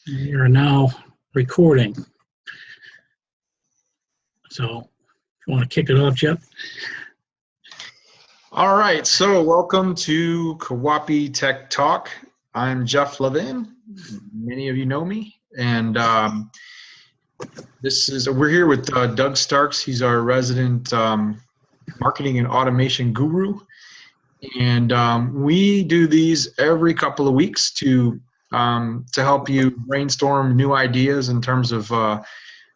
We are now recording. So, if you want to kick it off, Jeff? All right, so welcome to Opie Tech Talk. I'm Jeff Levin. Many of you know me, and we're here with Doug Starks. He's our resident marketing and automation guru, and we do these every couple of weeks to help you brainstorm new ideas in terms of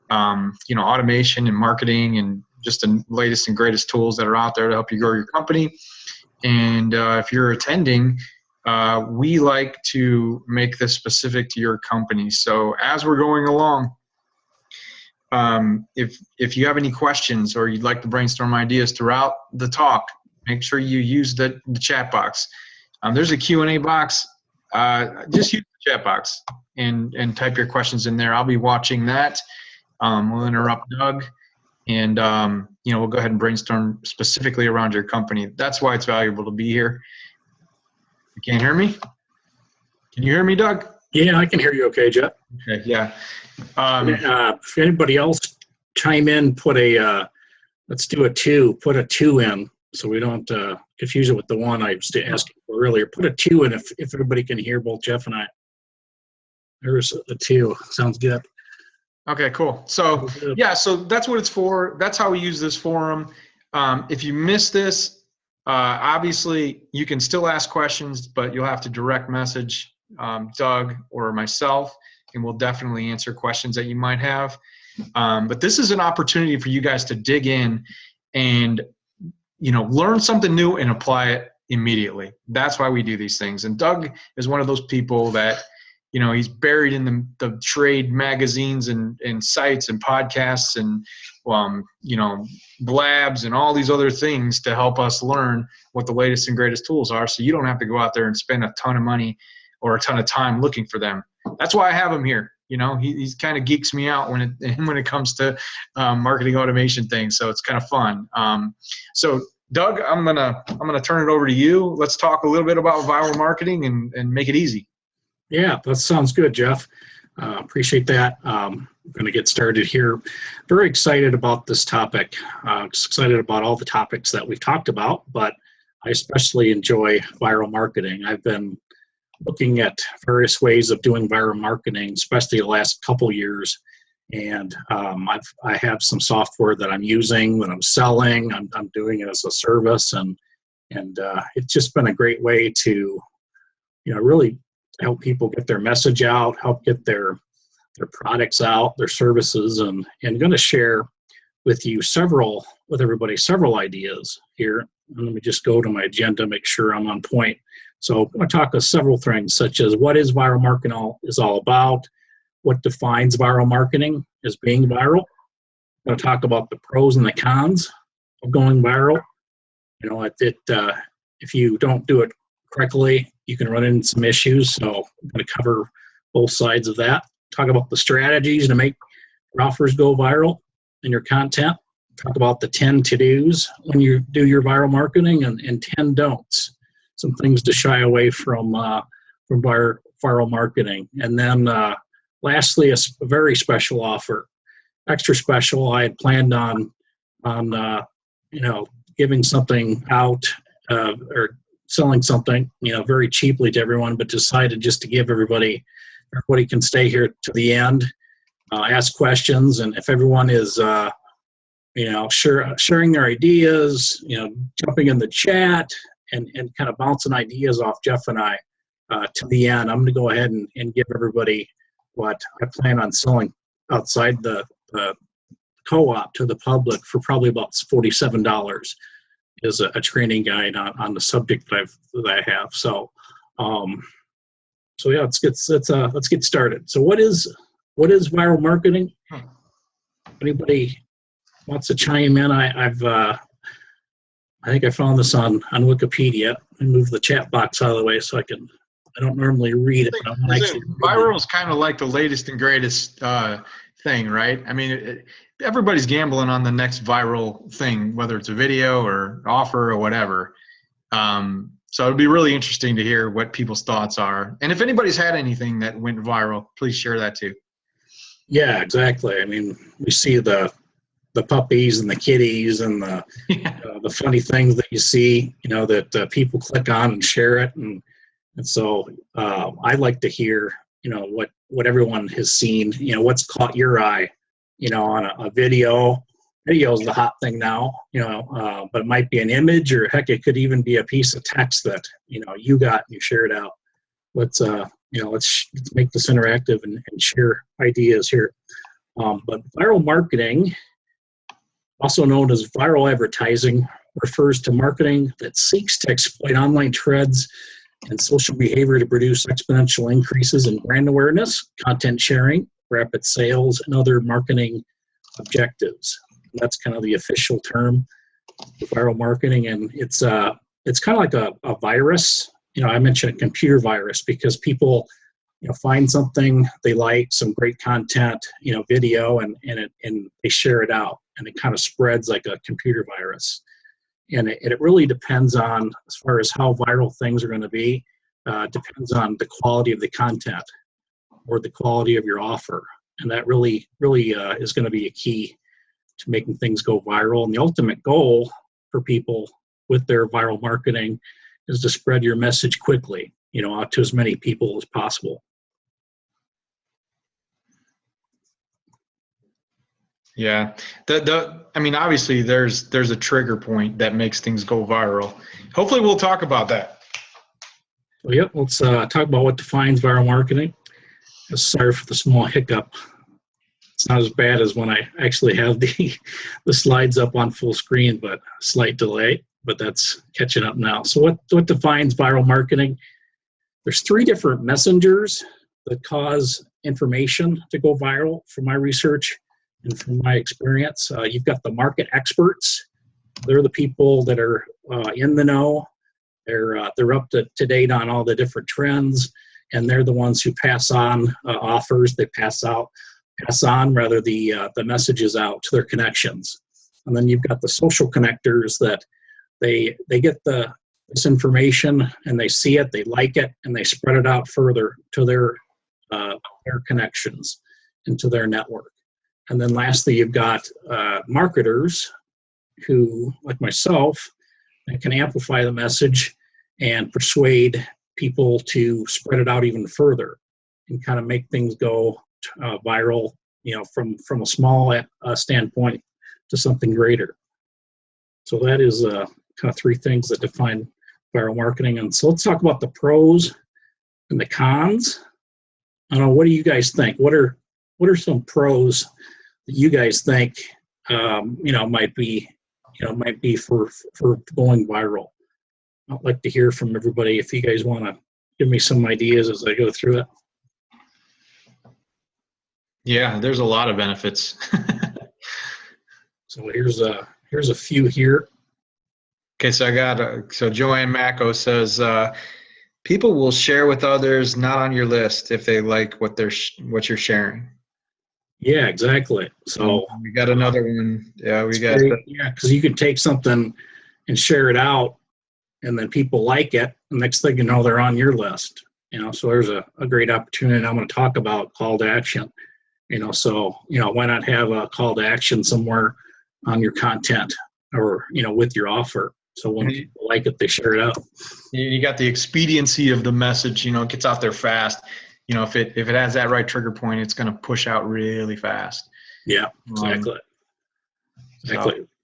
automation and marketing and just the latest and greatest tools that are out there to help you grow your company. And if you're attending, we like to make this specific to your company. So as we're going along, if you have any questions or you'd like to brainstorm ideas throughout the talk, make sure you use the chat box. There's a Q&A box. Just use the chat box and type your questions in there. I'll be watching that. We'll interrupt Doug, and we'll go ahead and brainstorm specifically around your company. That's why it's valuable to be here. You can't hear me? Can you hear me, Doug? Yeah, I can hear you okay, Jeff. Okay, yeah. If anybody else chime in, let's do a 2. Put a 2 in so we don't confuse it with the one I was asking for earlier. Put a 2 in if everybody can hear both Jeff and I. There's a 2. Sounds good. Okay, cool. So yeah, so that's what it's for. That's how we use this forum. If you miss this, obviously you can still ask questions, but you'll have to direct message Doug or myself, and we'll definitely answer questions that you might have. But this is an opportunity for you guys to dig in and learn something new and apply it immediately. That's why we do these things. And Doug is one of those people that he's buried in the trade magazines and sites and podcasts and, blabs and all these other things to help us learn what the latest and greatest tools are, so you don't have to go out there and spend a ton of money or a ton of time looking for them. That's why I have him here. He's kind of geeks me out when it comes to marketing automation things, so it's kind of fun. So Doug, I'm gonna turn it over to you. Let's talk a little bit about viral marketing and make it easy. Yeah, that sounds good, Jeff. Appreciate that. I'm going to get started here. Very excited about this topic. Excited about all the topics that we've talked about, but I especially enjoy viral marketing. I've been looking at various ways of doing viral marketing, especially the last couple years. And I have some software that I'm using, that I'm selling. I'm doing it as a service, and it's just been a great way to, really help people get their message out, help get their products out, their services, and going to share with everybody several ideas here. And let me just go to my agenda, make sure I'm on point. So I'm going to talk about several things, such as what is viral marketing is all about, what defines viral marketing as being viral. I'm going to talk about the pros and the cons of going viral. If you don't do it correctly, you can run into some issues. So I'm going to cover both sides of that. Talk about the strategies to make your offers go viral in your content. Talk about the 10 to-dos when you do your viral marketing, and 10 don'ts. Some things to shy away from viral marketing. And then lastly, a very special offer. Extra special. I had planned on giving something out or selling something, very cheaply to everyone, but decided just to give everybody can stay here to the end, ask questions, and if everyone is, sharing their ideas, jumping in the chat and kind of bouncing ideas off Jeff and I to the end, I'm going to go ahead and give everybody what I plan on selling outside the co-op to the public for probably about $47. Is a training guide on the subject that I have. So yeah, let's get started. So what is viral marketing? Anybody wants to chime in? I think I found this on Wikipedia. I moved the chat box out of the way so I don't normally read it. Viral is kind of like the latest and greatest thing, right? I mean, everybody's gambling on the next viral thing, whether it's a video or offer or whatever. So it'd be really interesting to hear what people's thoughts are. And if anybody's had anything that went viral, please share that too. Yeah, exactly. I mean, we see the puppies and the kitties and the funny things that you see, that people click on and share it. And so I like to hear, what everyone has seen, what's caught your eye, on a video. Video is the hot thing now, but it might be an image, or heck, it could even be a piece of text that, you got and you shared out. Let's make this interactive and share ideas here. But viral marketing, also known as viral advertising, refers to marketing that seeks to exploit online trends and social behavior to produce exponential increases in brand awareness, content sharing, rapid sales, and other marketing objectives. That's kind of the official term for viral marketing, and it's kind of like a virus. I mentioned a computer virus because people, find something they like, some great content, video, and they share it out, and it kind of spreads like a computer virus. And it really depends on, as far as how viral things are going to be, depends on the quality of the content or the quality of your offer, and that really is going to be a key to making things go viral. And the ultimate goal for people with their viral marketing is to spread your message quickly, out to as many people as possible. Yeah. Obviously there's a trigger point that makes things go viral. Hopefully we'll talk about that. So, yep, let's talk about what defines viral marketing. Sorry for the small hiccup. It's not as bad as when I actually have the slides up on full screen, but slight delay, but that's catching up now. So what defines viral marketing? There's 3 different messengers that cause information to go viral from my research and from my experience. You've got the market experts. They're the people that are in the know. They're up to date on all the different trends, and they're the ones who pass on offers. They pass on the messages out to their connections. And then you've got the social connectors that they get this information and they see it, they like it, and they spread it out further to their connections and to their network. And then lastly, you've got marketers who, like myself, can amplify the message and persuade people to spread it out even further and kind of make things go viral, from a small standpoint to something greater. So that is kind of 3 things that define viral marketing. And so let's talk about the pros and the cons. I don't know, what do you guys think? What are some pros that you guys think might be for going viral? I'd like to hear from everybody if you guys want to give me some ideas as I go through it. Yeah, there's a lot of benefits. So here's a few here. Okay, so Joanne Macco says people will share with others not on your list if they like what you're sharing. Yeah, exactly. So we got another one. Yeah, because you could take something and share it out, and then people like it. The next thing you know, they're on your list. So there's a great opportunity. I'm going to talk about call to action. Why not have a call to action somewhere on your content or, with your offer. So when people like it, they share it out. You got the expediency of the message, it gets out there fast. If it has that right trigger point, it's going to push out really fast. Yeah, exactly.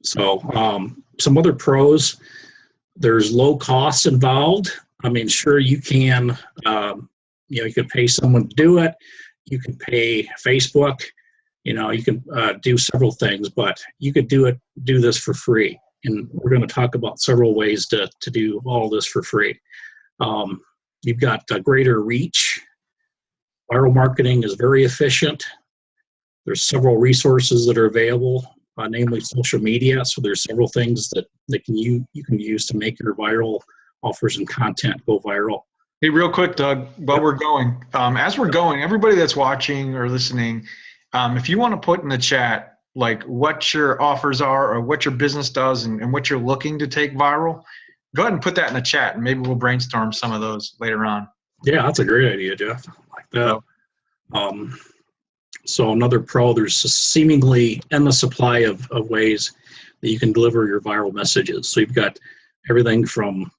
So some other pros, there's low costs involved. Sure, you can, you can pay someone to do it. You can pay Facebook, you can do several things, but you could do this for free. And we're going to talk about several ways to do all this for free. You've got greater reach. Viral marketing is very efficient. There's several resources that are available, namely social media. So there's several things that you can use to make your viral offers and content go viral. Hey, real quick, Doug, while we're going, as we're going, everybody that's watching or listening, if you want to put in the chat, like what your offers are or what your business does and what you're looking to take viral, go ahead and put that in the chat, and maybe we'll brainstorm some of those later on. Yeah, that's a great idea, Jeff. I like that. So another pro, there's a seemingly endless supply of ways that you can deliver your viral messages. So you've got everything from,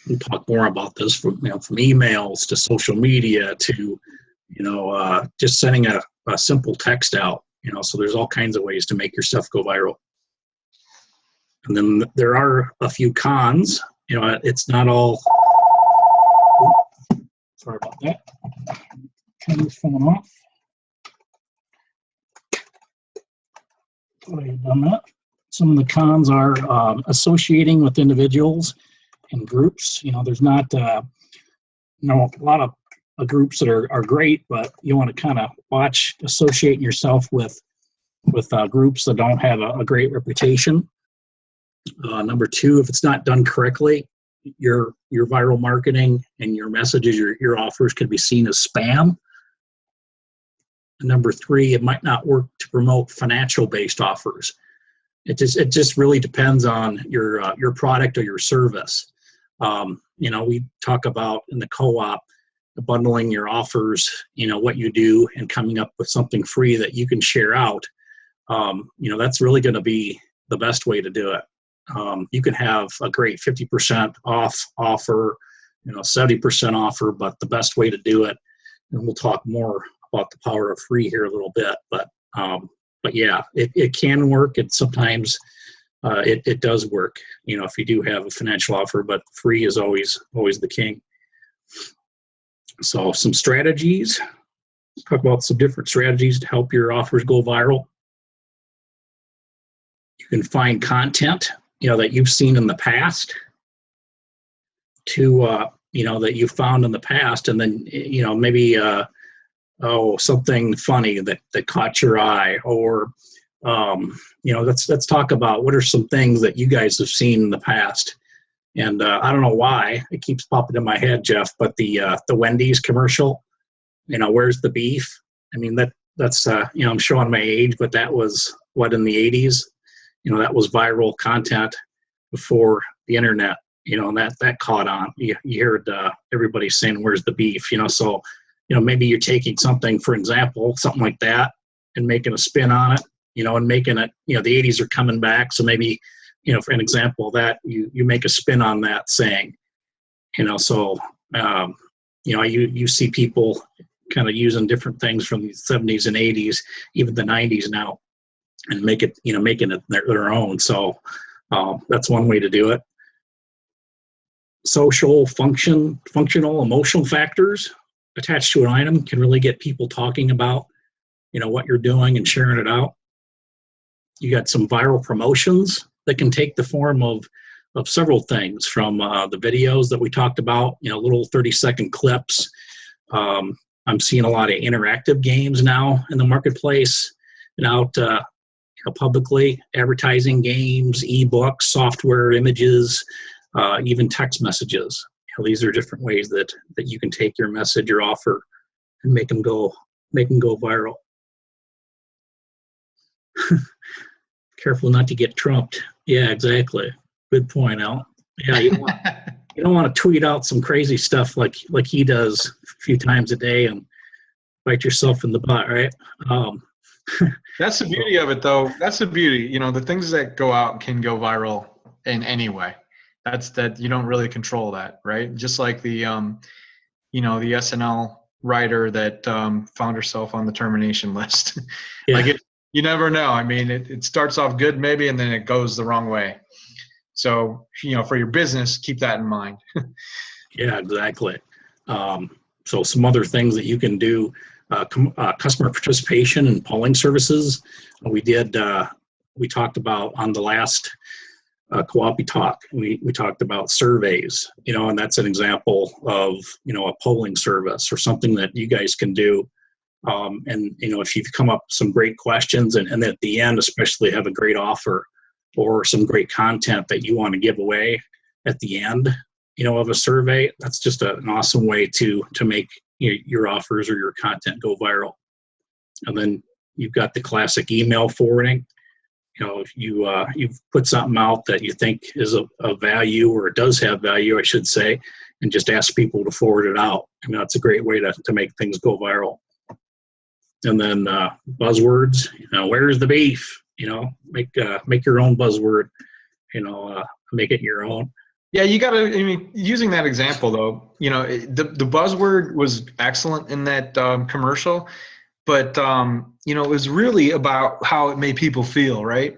we'll talk more about this, from emails to social media to, just sending a simple text out, so there's all kinds of ways to make your stuff go viral. And then there are a few cons, it's not all, sorry about that. Turn this phone off. Thought I had done that. Some of the cons are associating with individuals and groups. There's not, a lot of groups that are great, but you want to kind of watch associating yourself with groups that don't have a great reputation. Number two, if it's not done correctly, your viral marketing and your messages, your offers could be seen as spam. And number three, it might not work to promote financial-based offers. It just really depends on your product or your service. We talk about in the co-op bundling your offers, what you do, and coming up with something free that you can share out. That's really going to be the best way to do it. You can have a great 50% off offer, 70% offer, but the best way to do it, and we'll talk more about the power of free here a little bit, but yeah, it can work. It sometimes it does work, if you do have a financial offer, but free is always the king. So some strategies, let's talk about some different strategies to help your offers go viral. You can find content, that you've seen in the past to, that you found in the past, and then, maybe, something funny that caught your eye, or, let's talk about what are some things that you guys have seen in the past. And I don't know why it keeps popping in my head, Jeff, but the Wendy's commercial, where's the beef? I mean, that's I'm showing my age, but that was in the 80s. That was viral content before the internet, and that caught on. You heard everybody saying, where's the beef? So, maybe you're taking something, for example, something like that, and making a spin on it, and making it, the 80s are coming back. So maybe, for an example of that, you make a spin on that saying, you see people kind of using different things from the 70s and 80s, even the 90s now, and making it their own. So that's one way to do it. Social, functional, emotional factors attached to an item can really get people talking about, what you're doing and sharing it out. You got some viral promotions that can take the form of several things, from the videos that we talked about, little 30-second clips. I'm seeing a lot of interactive games now in the marketplace and out publicly, advertising games, ebooks, software, images, even text messages. These are different ways that you can take your message, your offer, and make them go viral. Careful not to get trumped. Yeah, exactly. Good point, Al. Yeah, you don't want to tweet out some crazy stuff like he does a few times a day and bite yourself in the butt, right? That's the beauty of it, though. That's the beauty. The things that go out can go viral in any way. That you don't really control that, right? Just like the the SNL writer that found herself on the termination list. Yeah. You never know. I mean, it starts off good maybe, and then it goes the wrong way. So, for your business, keep that in mind. Yeah, exactly. So some other things that you can do, customer participation in polling services. We talked about on the last co-op talk. We talked about surveys, and that's an example of, a polling service or something that you guys can do. And if you've come up with some great questions and at the end, especially have a great offer or some great content that you want to give away at the end, of a survey, that's just an awesome way to make your offers or your content go viral. And then you've got the classic email forwarding. if you've put something out that you think is of value, or it does have value, I should say, and just ask people to forward it out. That's a great way to make things go viral. And then buzzwords, where's the beef? Make your own buzzword, make it your own. Yeah, you got to, using that example though, the buzzword was excellent in that commercial, but, it was really about how it made people feel, right?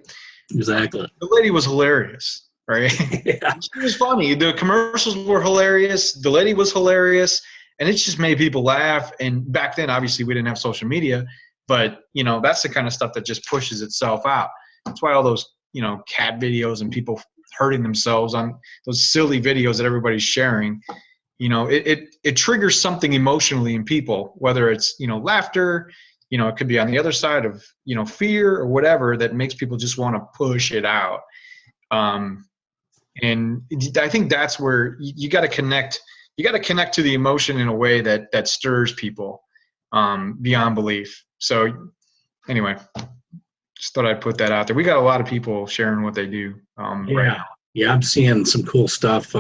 Exactly. The lady was hilarious, right? Yeah. She was funny. The commercials were hilarious. The lady was hilarious. And it just made people laugh. And back then, obviously, we didn't have social media, but, that's the kind of stuff that just pushes itself out. That's why all those, cat videos and people hurting themselves on those silly videos that everybody's sharing, it triggers something emotionally in people, whether it's, laughter, it could be on the other side of, fear or whatever that makes people just want to push it out. And I think that's where you got to connect. You got to connect to the emotion in a way that stirs people beyond belief. So anyway, just thought I'd put that out there. We got a lot of people sharing what they do right now. Yeah, I'm seeing some cool stuff.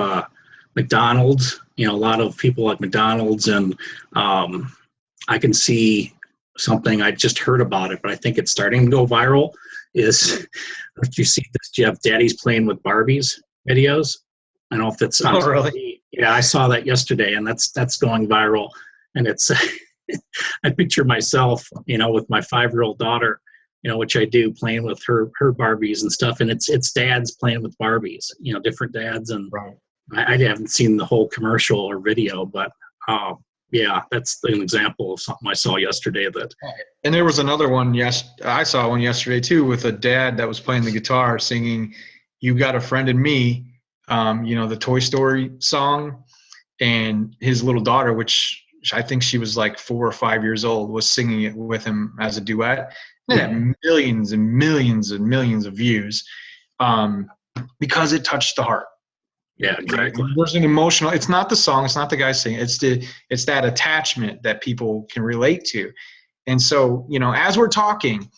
McDonald's, a lot of people like McDonald's, and I can see something, I just heard about it, but I think it's starting to go viral, is, if you see this, Jeff, Daddy's Playing with Barbies videos. I don't know if it's on. Oh, really? Yeah, I saw that yesterday, and that's going viral. And it's, I picture myself, with my 5-year-old daughter, which I do, playing with her Barbies and stuff. And it's dads playing with Barbies, different dads. And right. I haven't seen the whole commercial or video, but yeah, that's an example of something I saw yesterday. And there was another one. Yes, I saw one yesterday too, with a dad that was playing the guitar, singing "You Got a Friend in Me," the Toy Story song, and his little daughter, which I think she was like 4 or 5 years old, was singing it with him as a duet. And it had millions and millions and millions of views because it touched the heart. Yeah, exactly. There's an emotional. It's not the song. It's not the guy singing. It's that attachment that people can relate to. And so, as we're talking,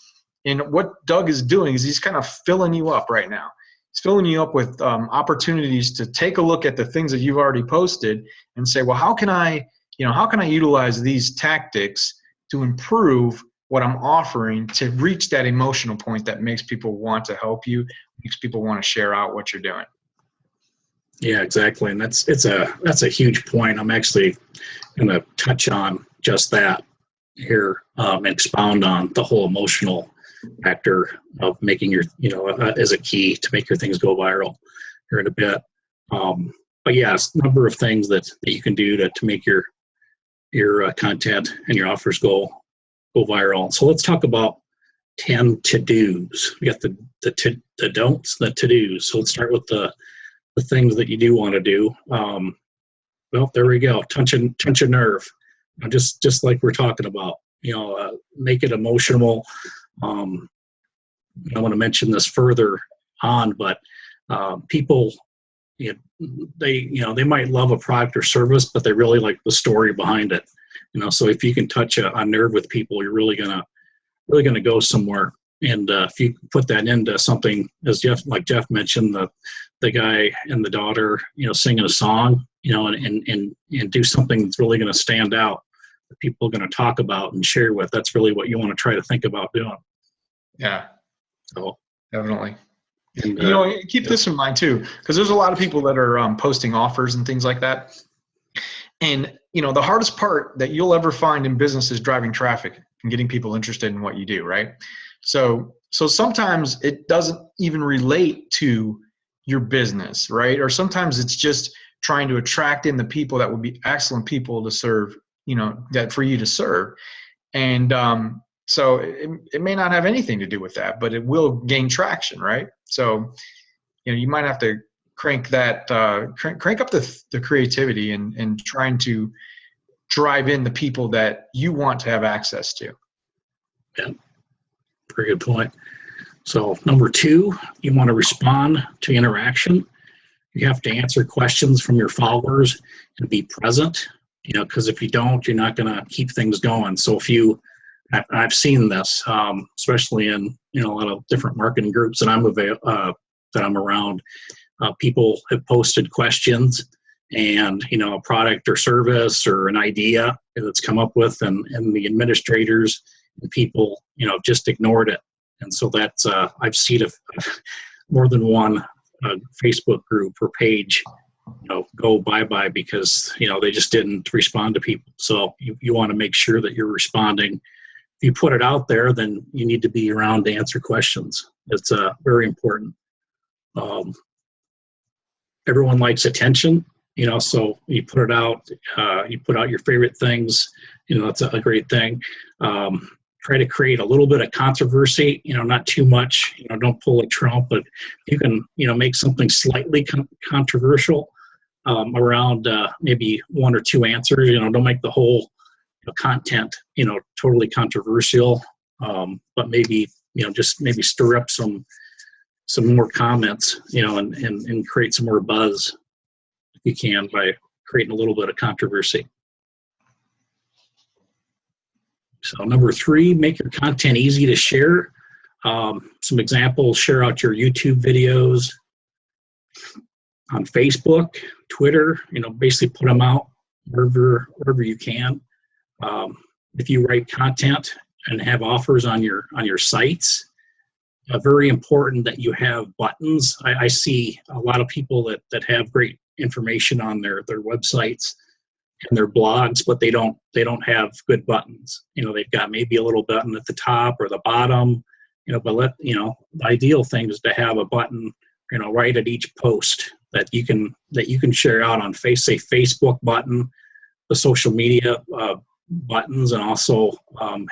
and what Doug is doing is he's kind of filling you up right now. He's filling you up with opportunities to take a look at the things that you've already posted and say, well, how can I utilize these tactics to improve what I'm offering to reach that emotional point that makes people want to help you, makes people want to share out what you're doing. Yeah, exactly. And that's a huge point. I'm actually going to touch on just that here, and expound on the whole emotional factor of making your, as a key to make your things go viral here in a bit. But yes, a number of things that you can do to make your content and your offers go viral. So let's talk about 10 to-dos. We got the don'ts, the to-dos. So let's start with the things that you do want to do. Well, there we go. Touch a nerve. Just like we're talking about. Make it emotional. I want to mention this further on, but people, they might love a product or service, but they really like the story behind it. So if you can touch a nerve with people, you're really gonna go somewhere. And if you put that into something, as Jeff mentioned, the guy and the daughter, singing a song, and do something that's really going to stand out, that people are going to talk about and share with. That's really what you want to try to think about doing. Yeah. So definitely. And, keep this in mind too, because there's a lot of people that are posting offers and things like that. And, the hardest part that you'll ever find in business is driving traffic and getting people interested in what you do, right? So sometimes it doesn't even relate to your business, right? Or sometimes it's just trying to attract in the people that would be excellent people to serve, that for you to serve. And so it may not have anything to do with that, but it will gain traction, right? So, you might have to crank that, crank up the creativity and trying to drive in the people that you want to have access to. Yeah. Very good point. So number 2, you want to respond to interaction. You have to answer questions from your followers and be present, because if you don't, you're not going to keep things going. So if you I've seen this, especially in a lot of different marketing groups that I'm around. People have posted questions and a product or service or an idea that's come up with, and the administrators and people just ignored it. And so that's I've seen more than one Facebook group or page go bye-bye because they just didn't respond to people. So you want to make sure that you're responding. If you put it out there, then you need to be around to answer questions. It's very important. Everyone likes attention, so you put it out, you put out your favorite things, that's a great thing. Try to create a little bit of controversy, not too much, don't pull a Trump, but you can, make something slightly controversial around maybe one or two answers, don't make the whole content, totally controversial, but maybe, just maybe stir up some more comments, and create some more buzz if you can by creating a little bit of controversy. So number 3, make your content easy to share. Some examples: share out your YouTube videos on Facebook, Twitter, basically put them out wherever you can. If you write content and have offers on your sites, very important that you have buttons. I see a lot of people that have great information on their websites and their blogs, but they don't have good buttons. They've got maybe a little button at the top or the bottom, but the ideal thing is to have a button, right at each post that you can share out on Facebook button, the social media buttons, and also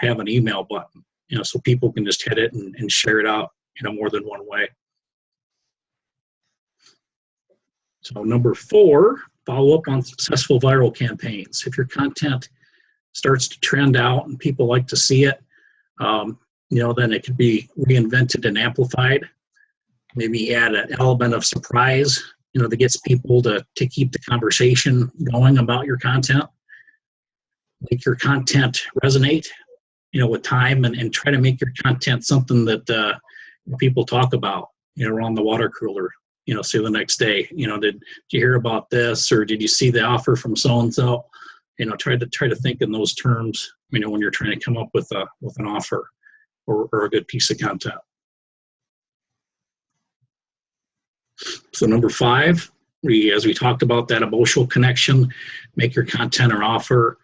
have an email button, so people can just hit it and share it out, more than one way. So number 4, follow up on successful viral campaigns. If your content starts to trend out and people like to see it, then it could be reinvented and amplified. Maybe add an element of surprise, that gets people to keep the conversation going about your content. Make your content resonate, with time, and try to make your content something that people talk about, around the water cooler, say the next day, did you hear about this, or did you see the offer from so-and-so? Try to think in those terms, when you're trying to come up with an offer or a good piece of content. So number 5, as we talked about, that emotional connection, make your content or offer,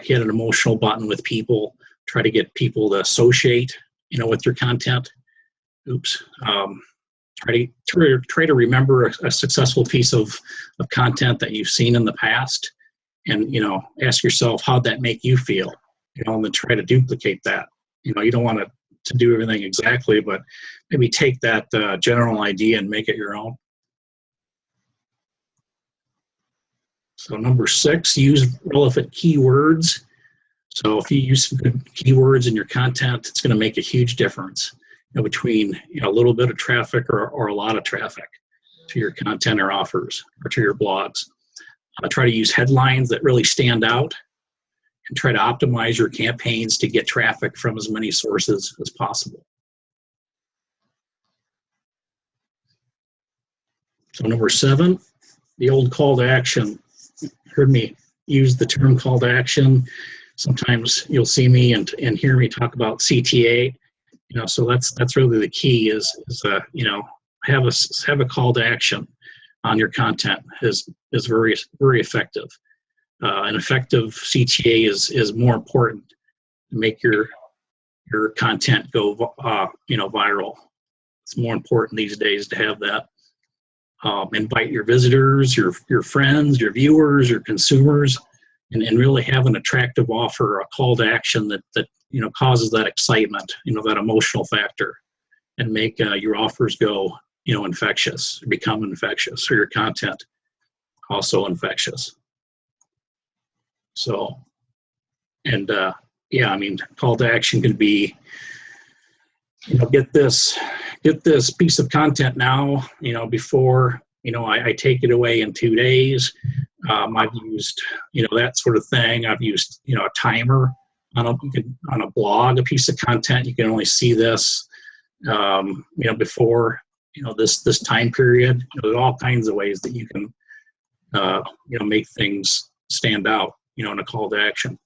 hit an emotional button with people. Try to get people to associate, with your content. Try to remember a successful piece of content that you've seen in the past, and ask yourself, how'd that make you feel? And then try to duplicate that. You don't want to do everything exactly, but maybe take that general idea and make it your own. So number 6, use relevant keywords. So if you use some good keywords in your content, it's going to make a huge difference between a little bit of traffic or a lot of traffic to your content or offers or to your blogs. Try to use headlines that really stand out, and try to optimize your campaigns to get traffic from as many sources as possible. So number 7, the old call to action. Heard me use the term call to action. Sometimes you'll see me and hear me talk about CTA. So that's really the key is have a call to action on your content is very, very effective. An effective CTA is more important to make your content go viral. It's more important these days to have that. Invite your visitors, your friends, your viewers, your consumers, and really have an attractive offer, a call to action that causes that excitement, that emotional factor, and make your offers go infectious, become infectious, or your content also infectious. So, call to action could be, get this piece of content now, before, I take it away in 2 days. I've used, that sort of thing. I've used, a timer on a blog, a piece of content, you can only see this, before, this time period. There's all kinds of ways that you can, make things stand out, in a call to action.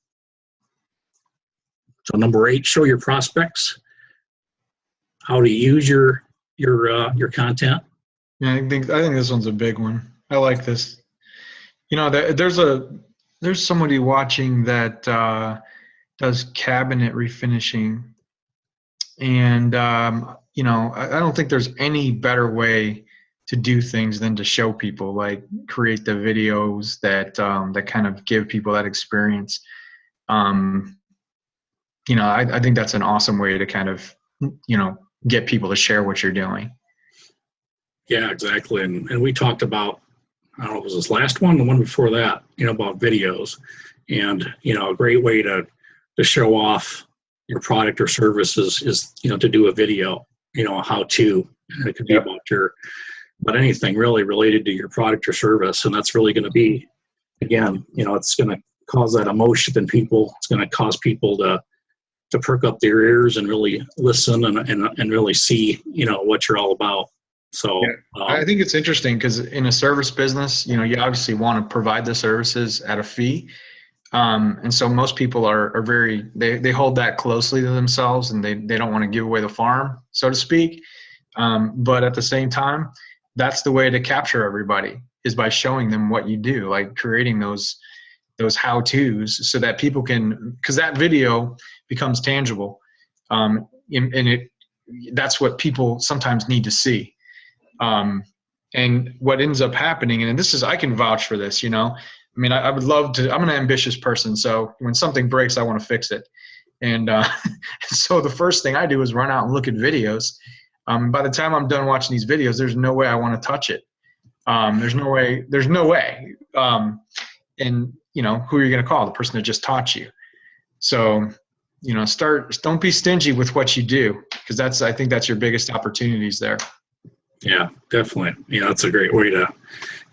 So number 8, show your prospects how to use your content. Yeah, I think this one's a big one. I like this. There's somebody watching that does cabinet refinishing, and I don't think there's any better way to do things than to show people, like create the videos that kind of give people that experience. I think that's an awesome way to kind of get people to share what you're doing. Yeah, exactly. And we talked about, I don't know, was this last one, the one before that, about videos, and a great way to show off your product or services is to do a video, a how-to. And it could be about anything really related to your product or service, and that's really going to be, again, it's going to cause that emotion in people. It's going to cause people to perk up their ears and really listen and really see what you're all about. So I think it's interesting because in a service business, you obviously want to provide the services at a fee. And so most people are very, they hold that closely to themselves, and they don't want to give away the farm, so to speak. But at the same time, that's the way to capture everybody, is by showing them what you do, like creating those how-tos so that people can, because that video becomes tangible. And that's what people sometimes need to see. And what ends up happening, and this is, I can vouch for this, I would love to, I'm an ambitious person. So when something breaks, I want to fix it. And so the first thing I do is run out and look at videos. By the time I'm done watching these videos, there's no way I want to touch it. There's no way. And who are you going to call? The person that just taught you. So, don't be stingy with what you do, because I think that's your biggest opportunities there. Yeah, definitely. That's a great way to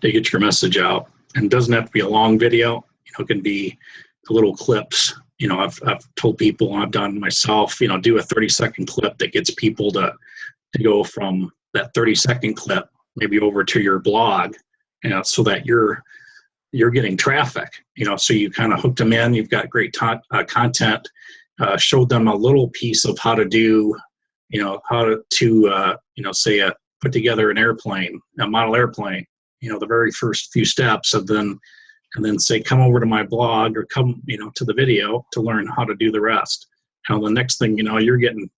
get your message out. And it doesn't have to be a long video. It can be little clips. I've told people, and I've done myself, do a 30-second clip that gets people to go from that 30-second clip maybe over to your blog, so that you're getting traffic. So you kind of hooked them in. You've got great content. Showed them a little piece of how to do, how to say put together an airplane, a model airplane, the very first few steps, and then say, come over to my blog or come, to the video to learn how to do the rest. The next thing, you're getting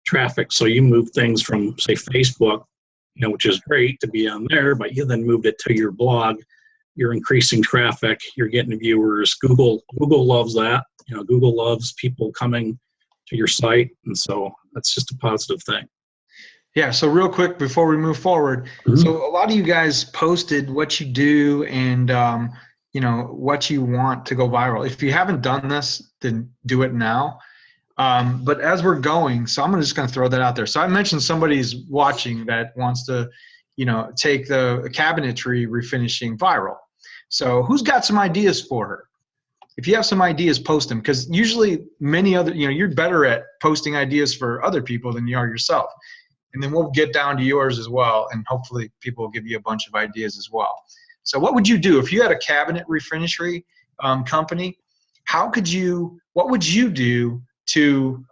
traffic. So you move things from, say, Facebook, which is great to be on there, but you then moved it to your blog. You're increasing traffic. You're getting viewers. Google loves that. Google loves people coming to your site. And so that's just a positive thing. Yeah. So real quick before we move forward, So a lot of you guys posted what you do and, what you want to go viral. If you haven't done this, then do it now. But as we're going, so I'm just going to throw that out there. So I mentioned somebody's watching that wants to, take the cabinetry refinishing viral. So who's got some ideas for her? If you have some ideas, post them, because usually many other, you're better at posting ideas for other people than you are yourself. And then we'll get down to yours as well, and hopefully people will give you a bunch of ideas as well. So what would you do if you had a cabinet refinishery company? What would you do to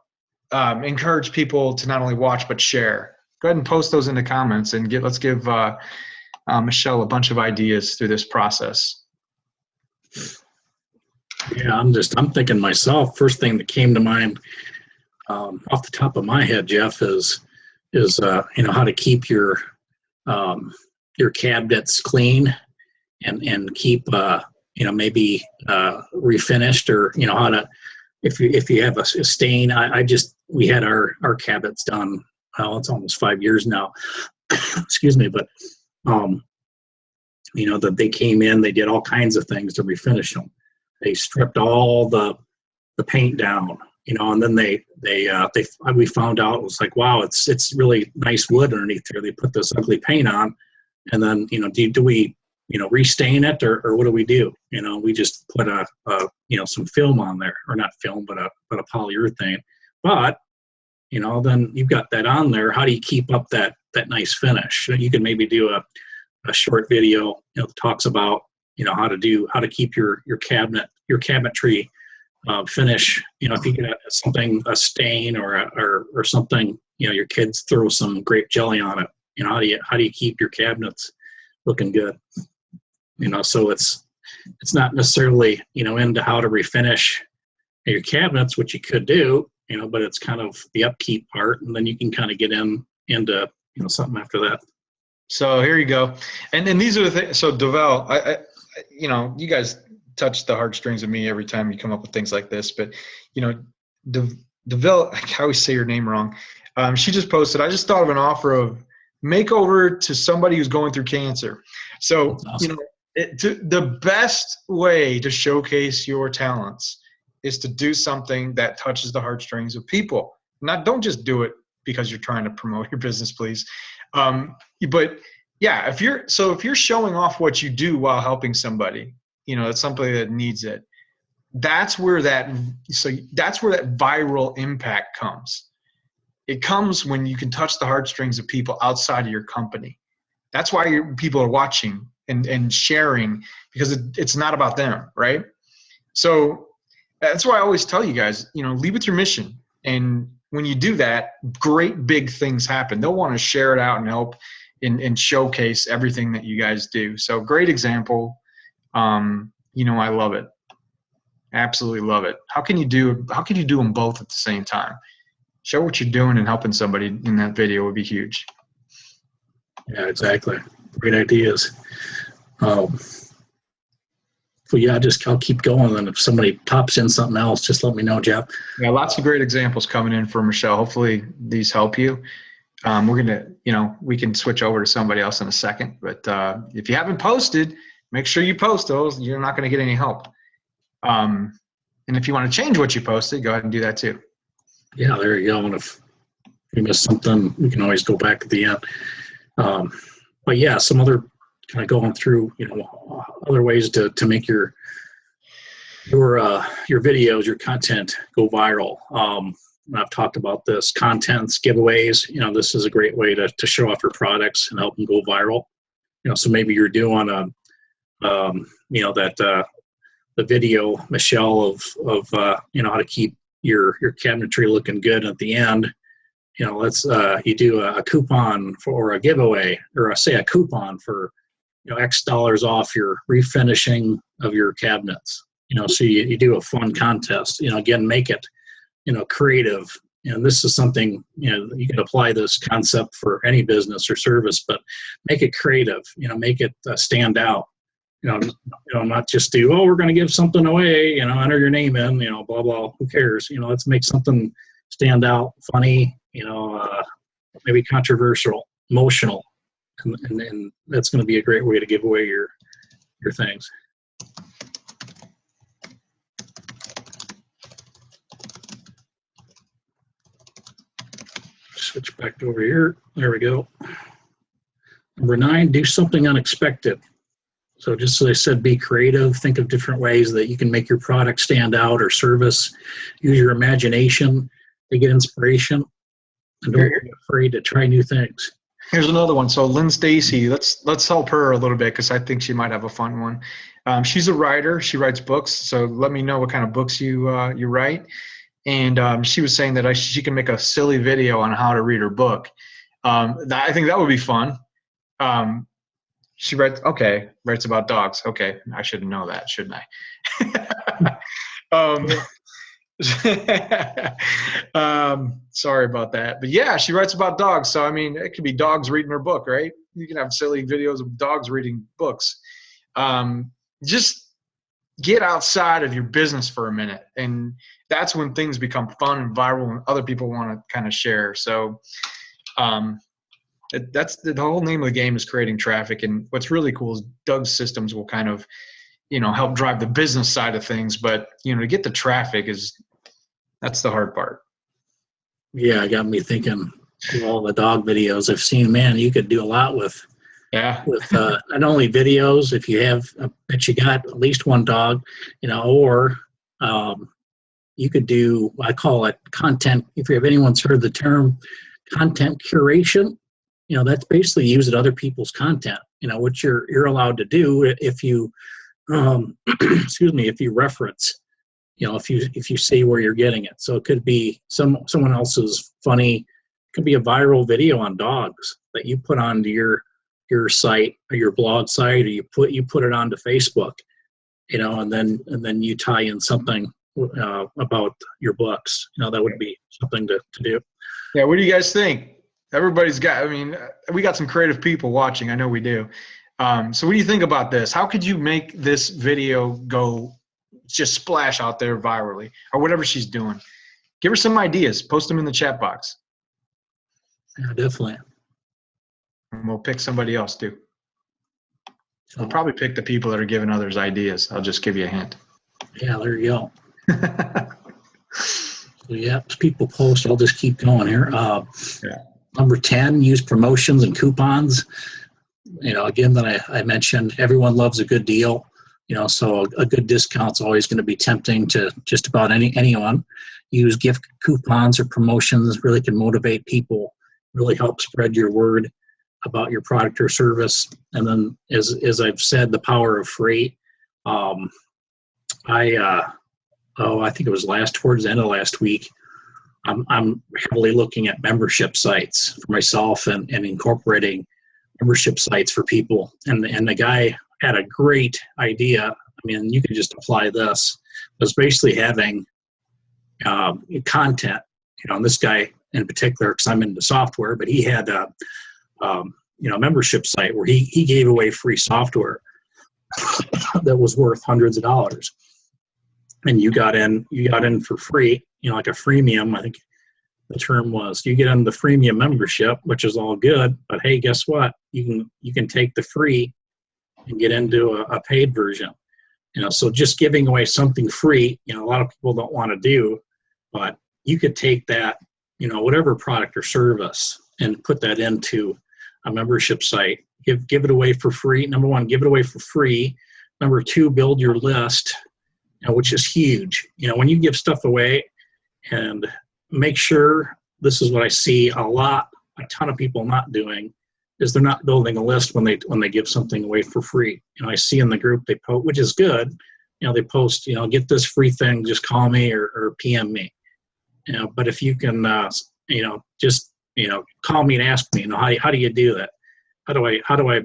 encourage people to not only watch but share? Go ahead and post those in the comments, and let's give Michelle a bunch of ideas through this process. Yeah, I'm thinking myself. First thing that came to mind off the top of my head, Jeff, is how to keep your cabinets clean and keep maybe refinished, or how to, if you have a stain. We had our cabinets done. Well, it's almost 5 years now. Excuse me, but that they came in, they did all kinds of things to refinish them. They stripped all the paint down, and then we found out, it was like, wow, it's really nice wood underneath here. They put this ugly paint on, and then do we restain it, or what do we do? We just put some film on there, or not film, but a polyurethane. But then you've got that on there. How do you keep up that nice finish? You can maybe do a short video that talks about how to keep your cabinetry finish. If you get a stain or something, your kids throw some grape jelly on it. How do you keep your cabinets looking good? So it's not necessarily into how to refinish your cabinets, which you could do, but it's kind of the upkeep part, and then you can kind of get into something after that. So here you go, and then these are the things. So Devel, I you guys touch the heartstrings of me every time you come up with things like this. But Devel, I always say your name wrong. She just posted. I just thought of an offer of makeover to somebody who's going through cancer. So awesome. The best way to showcase your talents is to do something that touches the heartstrings of people. Don't just do it because you're trying to promote your business, please. But yeah, if you're showing off what you do while helping somebody, it's somebody that needs it. That's where that viral impact comes. It comes when you can touch the heartstrings of people outside of your company. That's why people are watching and sharing, because it's not about them, right? So that's why I always tell you guys, lead with your mission. And when you do that, great big things happen. They'll want to share it out and help and showcase everything that you guys do. So great example. I love it. Absolutely love it. How can you do them both at the same time? Show what you're doing and helping somebody in that video would be huge. Yeah, exactly. Great ideas. So yeah, I'll keep going. And if somebody pops in something else, just let me know, Jeff. Yeah, lots of great examples coming in from Michelle. Hopefully these help you. We're gonna, we can switch over to somebody else in a second. But if you haven't posted, make sure you post those. You're not going to get any help. And if you want to change what you posted, go ahead and do that too. Yeah, there you go. And if you missed something, we can always go back at the end. But yeah, some other kind of going through, other ways to make your videos, your content go viral. I've talked about this, contents, giveaways. This is a great way to show off your products and help them go viral. So maybe you're doing the video, Michelle, of how to keep your cabinetry looking good. At the end, let's you do a coupon for a giveaway, or a coupon for X dollars off your refinishing of your cabinets. So you do a fun contest. Again, make it creative. And this is something you can apply this concept for any business or service, but make it creative. Make it stand out. Not just do, we're going to give something away, enter your name in, blah, blah, who cares? Let's make something stand out, funny, maybe controversial, emotional. And that's going to be a great way to give away your things. Switch back over here. There we go. Number 9, do something unexpected. So just as I said, be creative. Think of different ways that you can make your product stand out or service. Use your imagination to get inspiration. And don't be afraid to try new things. Here's another one. So Lynn Stacy, let's help her a little bit, because I think she might have a fun one. She's a writer. She writes books. So let me know what kind of books you write. And she was saying that she can make a silly video on how to read her book. I think that would be fun. She writes about dogs. Okay, I should know that, shouldn't I? Sorry about that. But yeah, she writes about dogs. So, it could be dogs reading her book, right? You can have silly videos of dogs reading books. Just get outside of your business for a minute. And that's when things become fun and viral and other people want to kind of share. So that's the whole name of the game, is creating traffic. And what's really cool is Doug's systems will kind of, help drive the business side of things. But, to get the traffic that's the hard part. Yeah, it got me thinking of all the dog videos I've seen. Man, you could do a lot with Yeah. with not only videos, if you have that you got at least one dog, or you could do, I call it content. If anyone's heard the term content curation, that's basically using other people's content. What you're allowed to do if you, excuse me, if you reference, if you say where you're getting it. So it could be someone else's funny, it could be a viral video on dogs that you put onto your site or your blog site, or you put it onto Facebook, and then you tie in something about your books. That would be something to do. Yeah. What do you guys think? Everybody's got, I mean, we got some creative people watching. I know we do. So what do you think about this? How could you make this video go just splash out there virally, or whatever she's doing? Give her some ideas. Post them in the chat box. Yeah, definitely. And we'll pick somebody else too. We'll probably pick the people that are giving others ideas. I'll just give you a hint. Yeah, there you go. So yeah, people post. I'll just keep going here. Yeah. Number 10, use promotions and coupons. Again, that I mentioned, everyone loves a good deal. So a good discount's always going to be tempting to just about anyone. Use gift coupons or promotions. Really can motivate people. Really help spread your word about your product or service. And then, as I've said, the power of free. I think it was towards the end of last week. I'm heavily looking at membership sites for myself and incorporating membership sites for people. And the guy had a great idea. I mean, you can just apply this. It was basically having content. And this guy in particular, because I'm into software, but he had a membership site where he gave away free software that was worth hundreds of dollars. And you got in for free, like a freemium. I think the term was, you get in the freemium membership, which is all good, but hey, guess what? You can take the free and get into a paid version. So just giving away something free, a lot of people don't want to do, but you could take that, whatever product or service, and put that into a membership site. Give it away for free. Number one, give it away for free. Number two, build your list, which is huge. When you give stuff away, and make sure, this is what I see a ton of people not doing, is they're not building a list when they give something away for free. I see in the group they post, which is good. They post, get this free thing, just call me or PM me. But if you can, just call me and ask me, how do you do that? How do I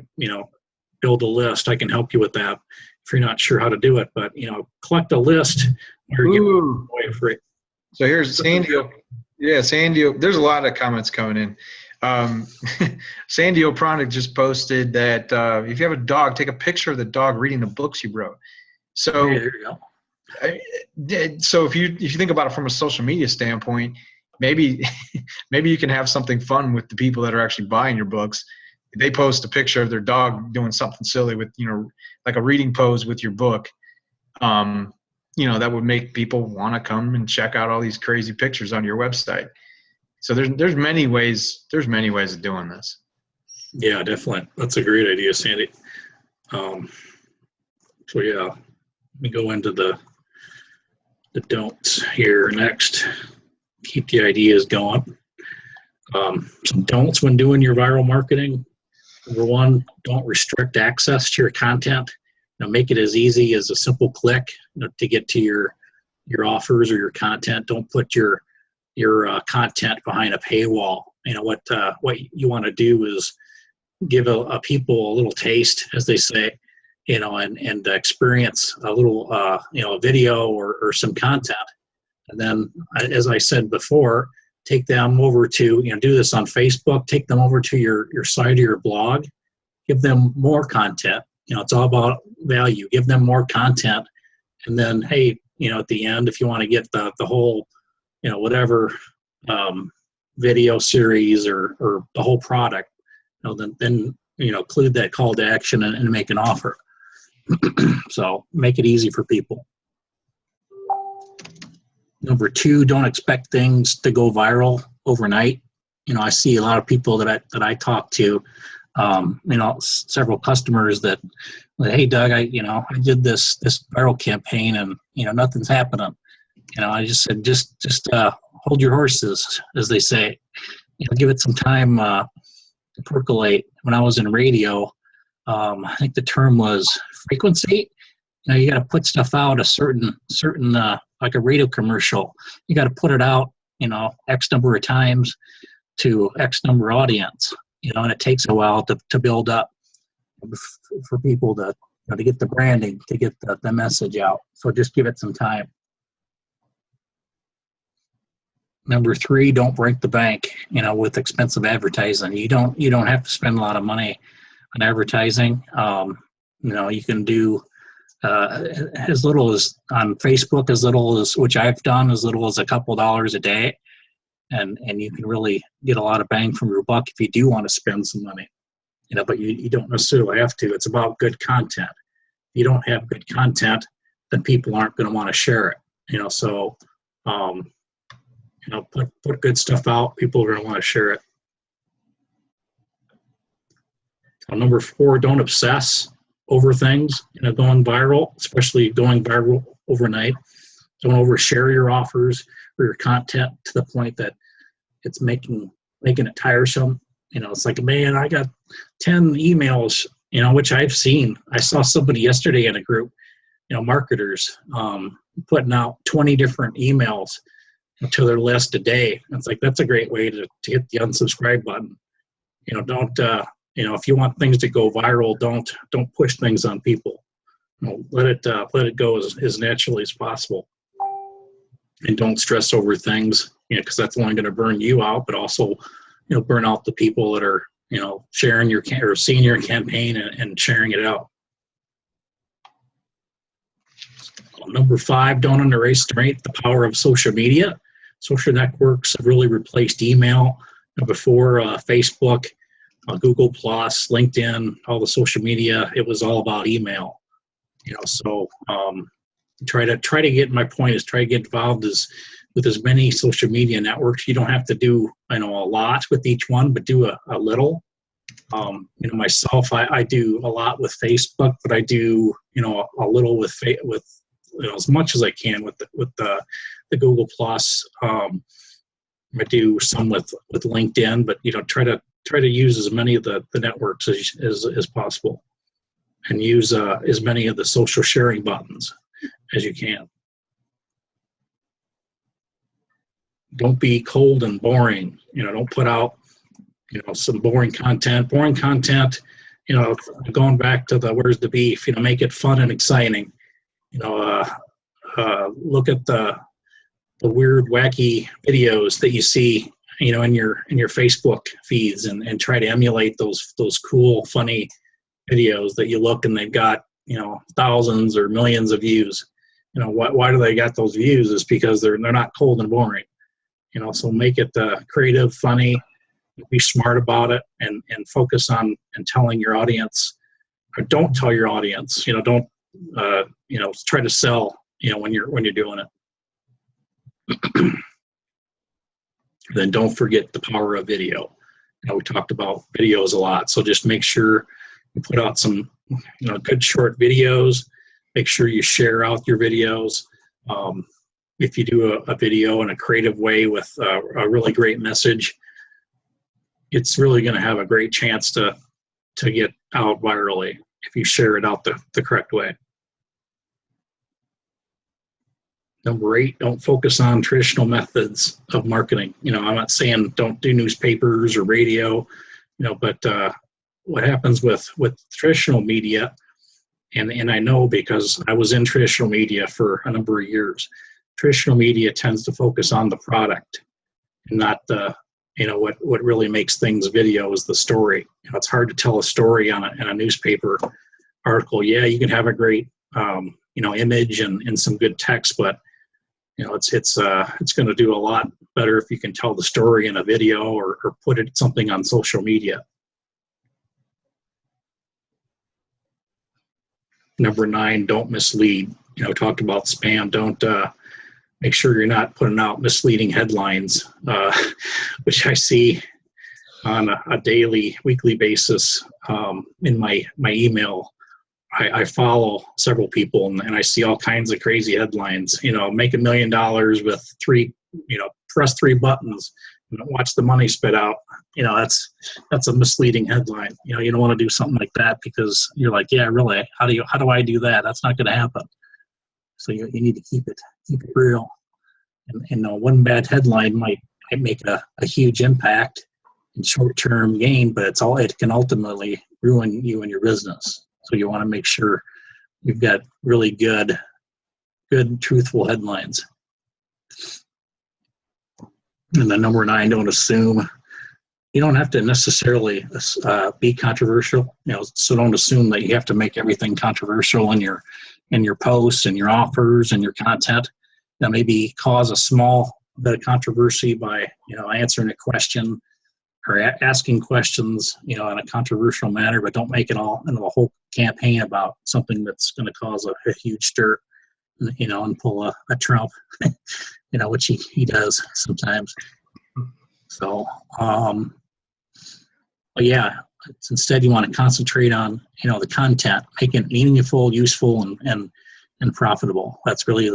build a list? I can help you with that if you're not sure how to do it. But collect a list where you're away free. So here's Sandy. Yeah, Sandy. There's a lot of comments coming in. Sandy O'Pronic just posted that if you have a dog, take a picture of the dog reading the books you wrote. So, there you go. So if you think about it from a social media standpoint, maybe you can have something fun with the people that are actually buying your books. They post a picture of their dog doing something silly with, like a reading pose with your book. That would make people want to come and check out all these crazy pictures on your website. So there's many ways of doing this. Yeah, definitely. That's a great idea, Sandy. So yeah, let me go into the don'ts here next. Keep the ideas going. Some don'ts when doing your viral marketing. Number one, don't restrict access to your content. Make it as easy as a simple click to get to your offers or your content. Don't put your content behind a paywall. What you want to do is give a people a little taste, as they say, and experience a little a video or some content. And then, as I said before, take them over to, do this on Facebook, take them over to your site or your blog, give them more content. It's all about value. Give them more content. And then, hey, at the end, if you want to get the whole, whatever video series or the whole product, then include that call to action and make an offer. So make it easy for people. Number two, don't expect things to go viral overnight. I see a lot of people that I talk to, several customers that, hey, Doug, I did this viral campaign and, nothing's happening. I just said, just hold your horses, as they say. Give it some time to percolate. When I was in radio, I think the term was frequency. You got to put stuff out a certain like a radio commercial. You got to put it out, X number of times to X number of audience. And it takes a while to build up for people to get the branding, to get the message out. So just give it some time. Number 3, don't break the bank, with expensive advertising. You don't have to spend a lot of money on advertising. You can do as little as on Facebook, which I've done, as little as a couple dollars a day. And you can really get a lot of bang from your buck if you do want to spend some money, but you don't necessarily have to. It's about good content. If you don't have good content, then people aren't going to want to share it, so, put good stuff out. People are going to want to share it. Number 4, don't obsess over things, going viral, especially going viral overnight. Don't overshare your offers or your content to the point that it's making it tiresome. It's like, man, I got 10 emails, which I've seen. I saw somebody yesterday in a group, marketers, putting out 20 different emails to their list a day. It's like, that's a great way to hit the unsubscribe button. Don't, if you want things to go viral, don't push things on people. Let it go as naturally as possible. And don't stress over things, because that's only going to burn you out, but also, burn out the people that are, sharing or seeing your campaign and sharing it out. Number 5, don't underestimate the power of social media. Social networks have really replaced email. Before Facebook, Google Plus, LinkedIn, all the social media, it was all about email. So try to get, my point is, try to get involved with as many social media networks. You don't have to do a lot with each one, but do a little. Myself, I do a lot with Facebook, but I do a little with as much as I can with the Google Plus. I do some with LinkedIn, but try to use as many of the networks as possible, and use as many of the social sharing buttons as you can. Don't be cold and boring. Don't put out some boring content. Boring content, going back to the where's the beef. Make it fun and exciting. Look at the weird, wacky videos that you see, in your Facebook feeds, and try to emulate those cool, funny videos that you look and they've got thousands or millions of views. Why do they got those views? Is because they're not cold and boring. So make it creative, funny, be smart about it, and focus on and telling your audience, or don't tell your audience. Don't try to sell. When you're doing it. Then don't forget the power of video. We talked about videos a lot, so just make sure you put out some good short videos. Make sure you share out your videos. If you do a video in a creative way with a really great message, it's really going to have a great chance to get out virally if you share it out the correct way. Number 8, don't focus on traditional methods of marketing. I'm not saying don't do newspapers or radio, but what happens with traditional media, and I know because I was in traditional media for a number of years, traditional media tends to focus on the product and not what really makes things video is the story. It's hard to tell a story in a newspaper article. Yeah, you can have a great image and some good text, but it's going to do a lot better if you can tell the story in a video or put something on social media. Number 9, don't mislead. Talked about spam. Don't make sure you're not putting out misleading headlines, which I see on a daily, weekly basis in my email. I follow several people and I see all kinds of crazy headlines, make $1 million with press 3 buttons and watch the money spit out. That's a misleading headline. You don't want to do something like that because you're like, yeah, really, how do I do that? That's not going to happen. So you need to keep it real. And one bad headline might make a huge impact in short-term gain, but it can ultimately ruin you and your business. So you want to make sure you've got really good, truthful headlines. And then number 9, don't assume. You don't have to necessarily be controversial. So don't assume that you have to make everything controversial in your posts and your offers and your content. Maybe cause a small bit of controversy by answering a question or asking questions, in a controversial manner, but don't make it all into a whole campaign about something that's going to cause a huge stir, and pull a Trump, which he does sometimes. So, but yeah, instead you want to concentrate on, the content, make it meaningful, useful, and profitable. That's really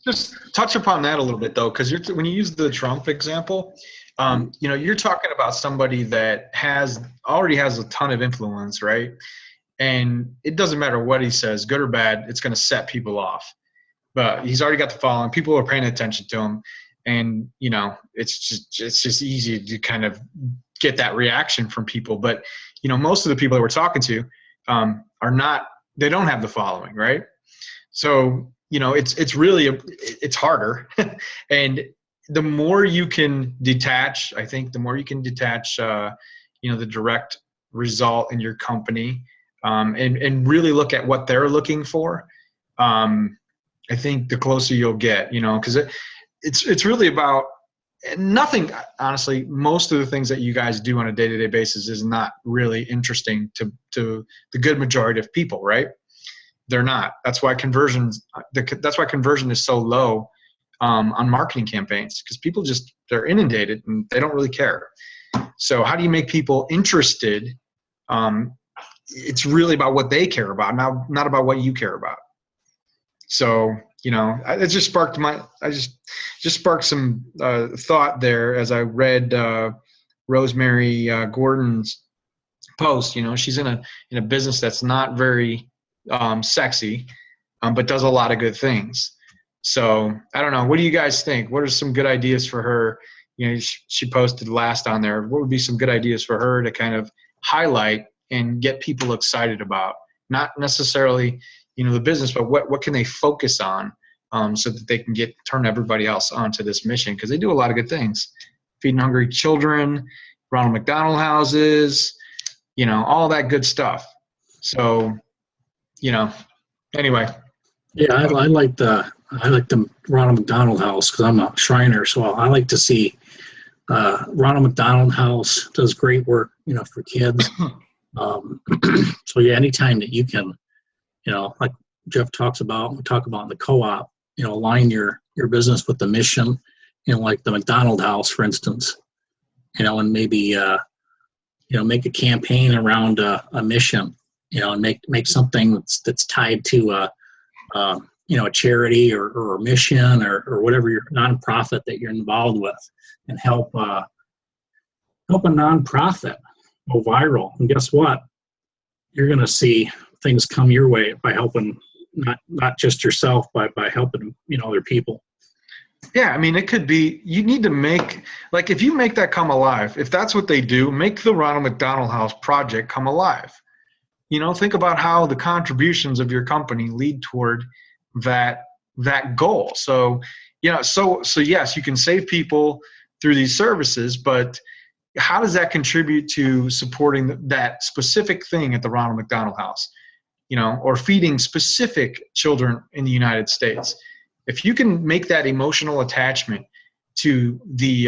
just touch upon that a little bit though, because when you use the Trump example, you're talking about somebody that already has a ton of influence, right? And it doesn't matter what he says, good or bad, it's going to set people off. But he's already got the following. People are paying attention to him, and it's just easy to kind of get that reaction from people. But most of the people that we're talking to are not. They don't have the following, right? So it's really it's harder, and the more you can detach, I think the more you can detach, the direct result in your company, and really look at what they're looking for. I think the closer you'll get, because it's really about nothing. Honestly, most of the things that you guys do on a day-to-day basis is not really interesting to the good majority of people, right? They're not. That's why conversion is so low on marketing campaigns, because people they're inundated and they don't really care. So how do you make people interested? It's really about what they care about, not about what you care about. So it just sparked sparked some thought there as I read Rosemary Gordon's post. She's in a business that's not very sexy, but does a lot of good things. So I don't know. What do you guys think? What are some good ideas for her? She posted last on there. What would be some good ideas for her to kind of highlight and get people excited about? Not necessarily, the business, but what can they focus on so that they can turn everybody else onto this mission? Because they do a lot of good things. Feeding hungry children, Ronald McDonald houses, all that good stuff. So, anyway. Yeah, I like the Ronald McDonald House because I'm a Shriner, so I like to see Ronald McDonald House does great work, for kids. So yeah, anytime that you can, like Jeff talks about, we talk about in the co-op, align your business with the mission, like the McDonald House, for instance, and maybe make a campaign around a mission, and make something that's tied to a charity or a mission or whatever your nonprofit that you're involved with, and help a nonprofit go viral. And guess what? You're going to see things come your way by helping not just yourself, but by helping other people. Yeah, I mean, it could be, you need to make, like, if you make that come alive, if that's what they do, make the Ronald McDonald House project come alive. Think about how the contributions of your company lead toward that goal. So, so yes, you can save people through these services, but how does that contribute to supporting that specific thing at the Ronald McDonald House, or feeding specific children in the United States? If you can make that emotional attachment to the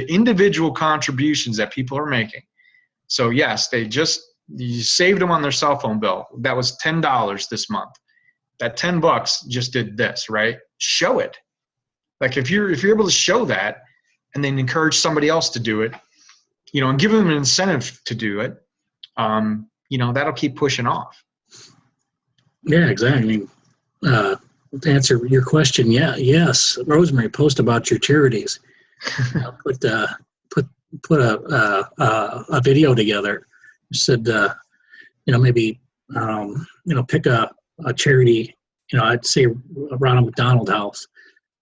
individual contributions that people are making. So yes, you saved them on their cell phone bill. That was $10 this month. That $10 just did this, right? Show it. Like if you're able to show that and then encourage somebody else to do it, and give them an incentive to do it, that'll keep pushing off. Yeah, exactly. To answer your question, yes, Rosemary, post about your charities. Put a video together. Said, maybe pick a charity. I'd say around a McDonald house.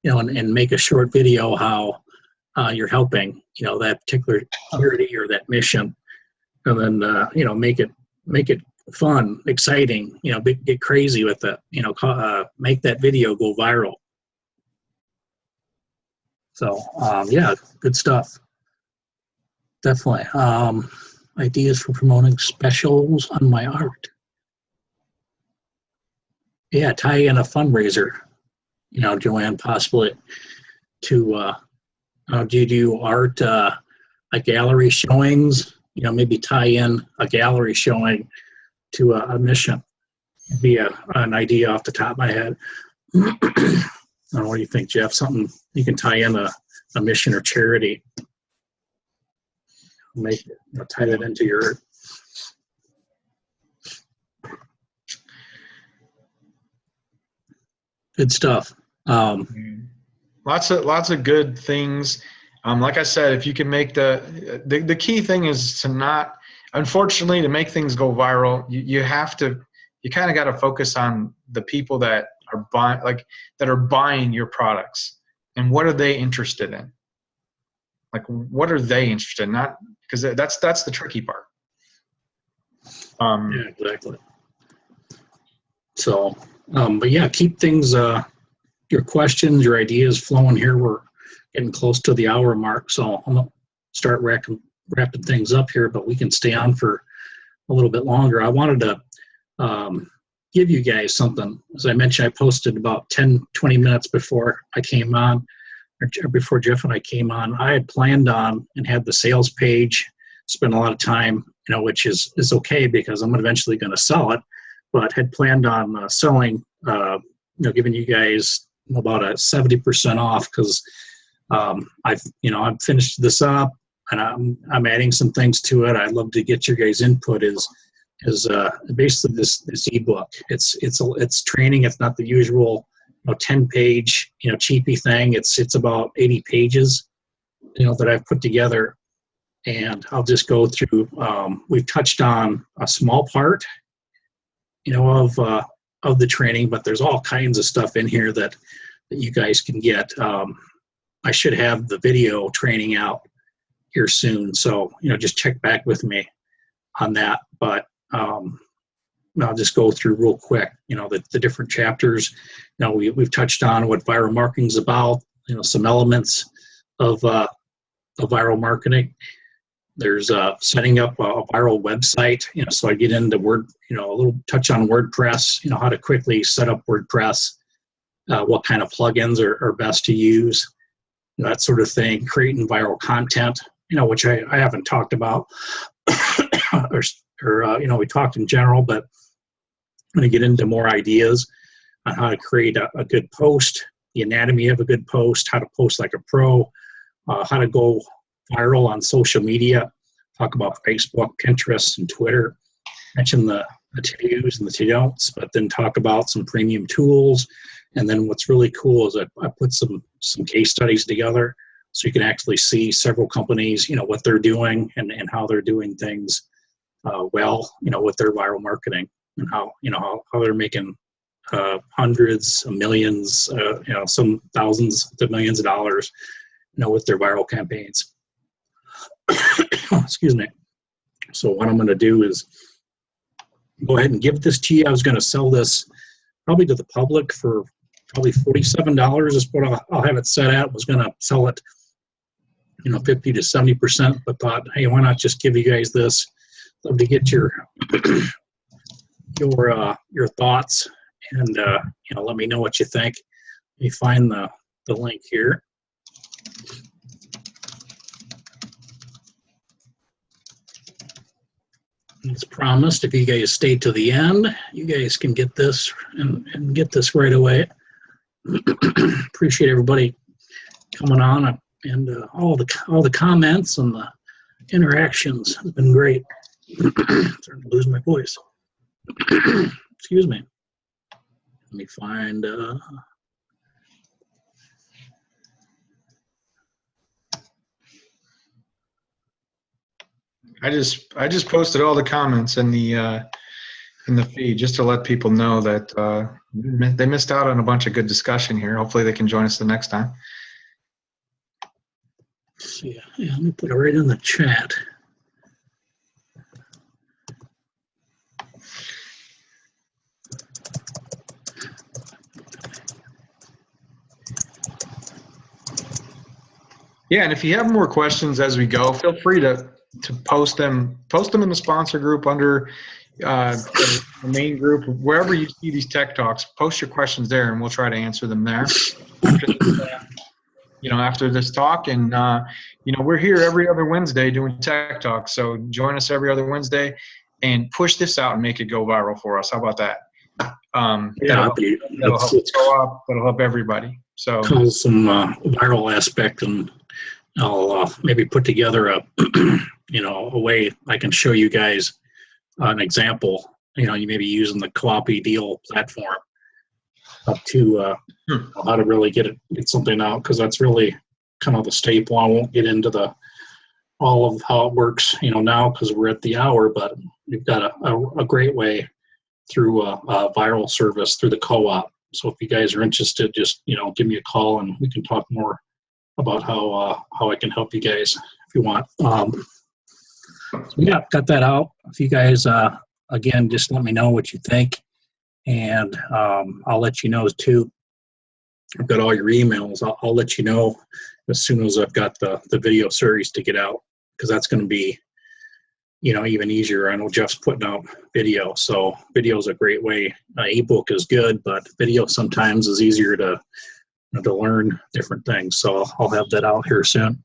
And make a short video how you're helping. That particular charity or that mission, and then make it fun, exciting, get crazy with it, make that video go viral. So, good stuff. Definitely. Ideas for promoting specials on my art. Yeah, tie in a fundraiser, Joanne, possibly to, do you do art, like gallery showings, maybe tie in a gallery showing to a mission. Be an idea off the top of my head. I don't know, what do you think, Jeff? Something you can tie in a mission or charity. Make it, tie that into your. Good stuff. Lots of good things. Like I said, if you can make the key thing is to not. Unfortunately, to make things go viral, you kind of got to focus on the people that are buying your products, and what are they interested in? Like, what are they interested in? Not because that's the tricky part. Yeah, exactly. So, but yeah, keep things, your questions, your ideas flowing here. We're getting close to the hour mark, so I'm gonna start wrapping things up here, but we can stay on for a little bit longer. I wanted to give you guys something. As I mentioned, I posted about 10, 20 minutes before I came on, or before Jeff and I came on. I had planned on and had the sales page, spent a lot of time, which is okay because I'm eventually going to sell it, but had planned on selling, giving you guys about a 70% off because I've finished this up and I'm adding some things to it. I'd love to get your guys' input. Is basically this ebook. It's training. It's not the usual 10-page cheapy thing. It's about 80 pages that I've put together, and I'll just go through. We've touched on a small part of the training, but there's all kinds of stuff in here that you guys can get. I should have the video training out here soon, so just check back with me on that. But I'll just go through real quick, the different chapters. We've touched on what viral marketing is about, some elements of viral marketing. There's setting up a viral website, so I get into a little touch on WordPress, how to quickly set up WordPress, what kind of plugins are best to use, that sort of thing, creating viral content, which I haven't talked about, or we talked in general, but I'm going to get into more ideas on how to create a good post, the anatomy of a good post, how to post like a pro, how to go viral on social media, talk about Facebook, Pinterest, and Twitter, mention the to-dos and the to-don'ts, but then talk about some premium tools. And then what's really cool is I put some case studies together so you can actually see several companies, what they're doing and how they're doing things with their viral marketing, and how they're making hundreds of millions, some thousands to millions of dollars, with their viral campaigns. Excuse me. So what I'm going to do is go ahead and give this to you. I was going to sell this probably to the public for probably $47 is what I'll have it set at. Was going to sell it, 50 to 70%, but thought, hey, why not just give you guys this? Love to get your thoughts, and let me know what you think. Let me find the link here. As promised, if you guys stay to the end, you guys can get this and get this right away. Appreciate everybody coming on and all the comments and the interactions has been great. Starting to lose my voice. Excuse me. Let me find. I just posted all the comments in the feed just to let people know that they missed out on a bunch of good discussion here. Hopefully they can join us the next time. Yeah, let me put it right in the chat. Yeah, and if you have more questions as we go, feel free to post them in the sponsor group under the main group, wherever you see these tech talks. Post your questions there, and we'll try to answer them there. After this talk, and we're here every other Wednesday doing tech talks. So join us every other Wednesday, and push this out and make it go viral for us. How about that? That'll help everybody. So cause some viral aspect, and I'll maybe put together a a way I can show you guys an example. You may be using the Opie deal platform up to how to really get something out, because that's really kind of the staple. I won't get into all of how it works now, because we're at the hour, but we've got a great way through a viral service through the co-op. So if you guys are interested, just give me a call and we can talk more about how I can help you guys if you want. Yeah, got that out. If you guys again, just let me know what you think, and I'll let you know too. I've got all your emails. I'll let you know as soon as I've got the video series to get out, because that's going to be even easier. I know Jeff's putting out video, so video is a great way. Ebook is good, but video sometimes is easier to learn different things. So I'll have that out here soon.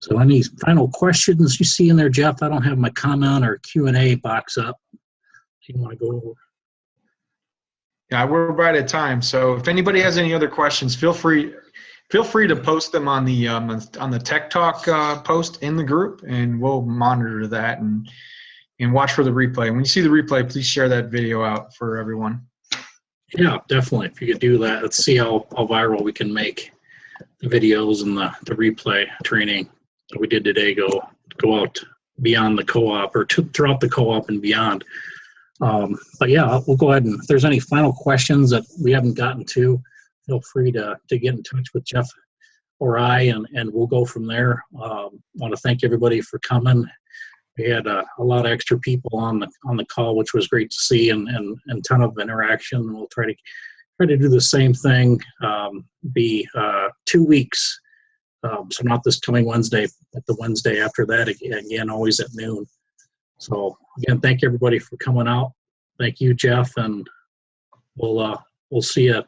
So any final questions you see in there, Jeff? I don't have my comment or Q&A box up. Do you want to go over? Yeah, we're right at time. So if anybody has any other questions, feel free to post them on the Tech Talk post in the group, and we'll monitor that and watch for the replay. When you see the replay, please share that video out for everyone. Yeah, definitely. If you could do that, let's see how viral we can make the videos and the replay training that we did today go out beyond the co-op, or throughout the co-op and beyond. But yeah, we'll go ahead, and if there's any final questions that we haven't gotten to, feel free to get in touch with Jeff or I, and we'll go from there. Want to thank everybody for coming. We had a lot of extra people on the call, which was great to see, and ton of interaction. We'll try to do the same thing. Be 2 weeks, so not this coming Wednesday, but the Wednesday after that. Again, always at noon. So again, thank everybody for coming out. Thank you, Jeff, and we'll see you.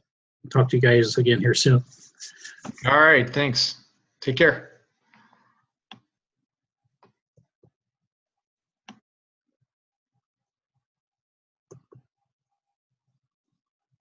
Talk to you guys again here soon. All right, thanks. Take care.